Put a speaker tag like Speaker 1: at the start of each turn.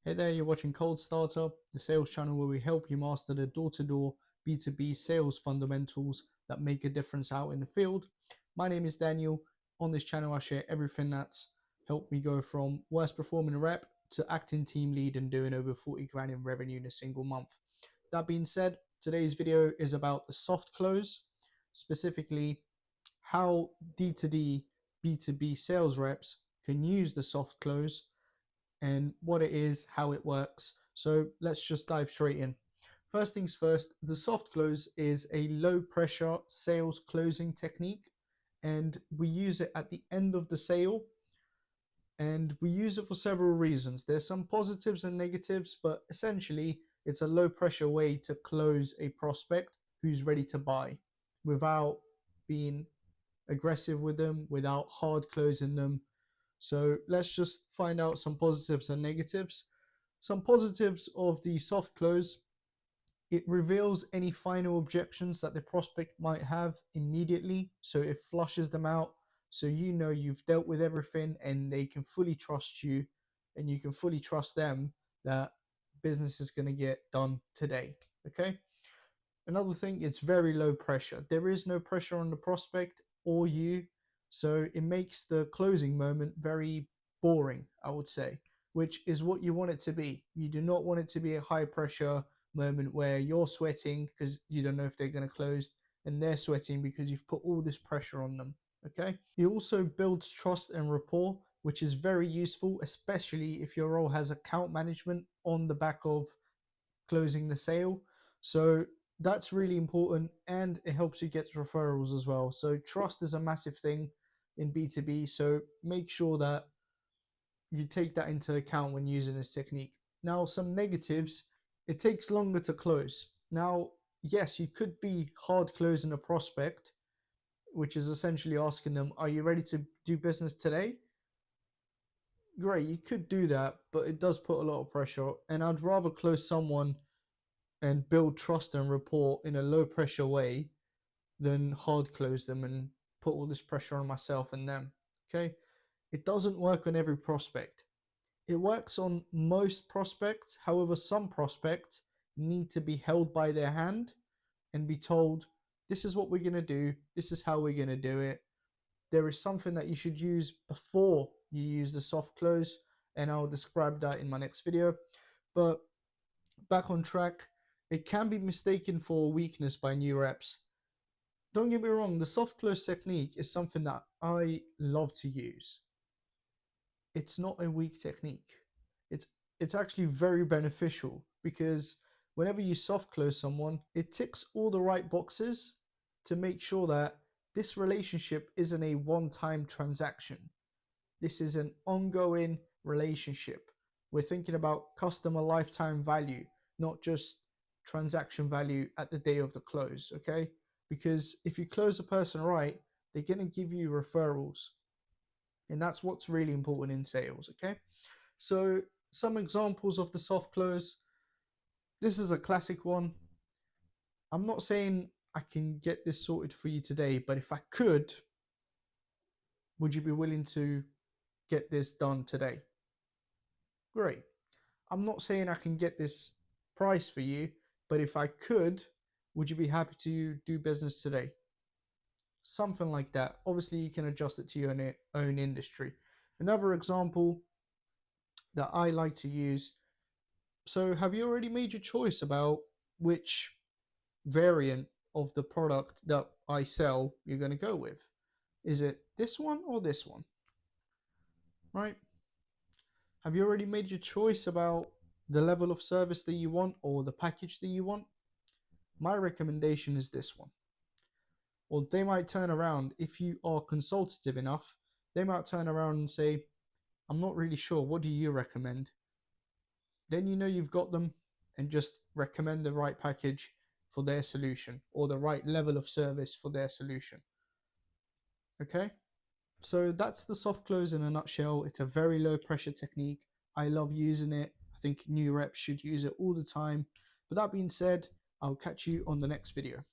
Speaker 1: Hey there, you're watching Cold Starter, the sales channel where we help you master the door-to-door B2B sales fundamentals that make a difference out in the field. My name is Daniel. On this channel, I share everything that's helped me go from worst performing rep to acting team lead and doing over 40 grand in revenue in a single month. That being said, today's video is about the soft close, specifically how D2D B2B sales reps can use the soft close and what it is, how it works. So let's just dive straight in. First things first, the soft close is a low pressure sales closing technique, and we use it at the end of the sale, and we use it for several reasons. There's some positives and negatives, but essentially it's a low pressure way to close a prospect who's ready to buy without being aggressive with them, without hard closing them. So let's just find out some positives and negatives. Some positives of the soft close: it reveals any final objections that the prospect might have immediately, so it flushes them out, so you know you've dealt with everything and they can fully trust you and you can fully trust them that business is going to get done today. Okay. Another thing, it's very low pressure. There is no pressure on the prospect or you, so it makes the closing moment very boring, I would say, which is what you want it to be. You do not want it to be a high pressure moment where you're sweating because you don't know if they're going to close, and they're sweating because you've put all this pressure on them. Okay. It also builds trust and rapport, which is very useful, especially if your role has account management on the back of closing the sale. So that's really important, and it helps you get referrals as well. So trust is a massive thing in B2B, so make sure that you take that into account when using this technique. Now, some negatives: it takes longer to close. Now, yes, you could be hard closing a prospect, which is essentially asking them, are you ready to do business today? Great, you could do that, but it does put a lot of pressure, and I'd rather close someone and build trust and rapport in a low pressure way than hard close them and put all this pressure on myself and them. Okay. It doesn't work on every prospect. It works on most prospects. However, some prospects need to be held by their hand and be told, this is what we're going to do. This is how we're going to do it. There is something that you should use before you use the soft close, and I'll describe that in my next video. But back on track, it can be mistaken for weakness by new reps. Don't get me wrong, the soft close technique is something that I love to use. It's not a weak technique. It's actually very beneficial, because whenever you soft close someone, it ticks all the right boxes to make sure that this relationship isn't a one-time transaction. This is an ongoing relationship. We're thinking about customer lifetime value, not just transaction value at the day of the close. Okay. Because if you close a person right, they're going to give you referrals, and that's what's really important in sales. Okay. So some examples of the soft close: this is a classic one. I'm not saying I can get this sorted for you today, but if I could, would you be willing to get this done today? Great. I'm not saying I can get this price for you, but if I could, would you be happy to do business today? Something like that. Obviously, you can adjust it to your own industry. Another example that I like to use: so have you already made your choice about which variant of the product that I sell you're going to go with? Is it this one or this one? Right? Have you already made your choice about the level of service that you want or the package that you want? My recommendation is this one. Or they might turn around, if you are consultative enough, they might turn around and say, I'm not really sure, what do you recommend? Then you know you've got them, and just recommend the right package for their solution or the right level of service for their solution. Okay. So that's the soft close in a nutshell. It's a very low pressure technique. I love using it. I think new reps should use it all the time. But that being said, I'll catch you on the next video.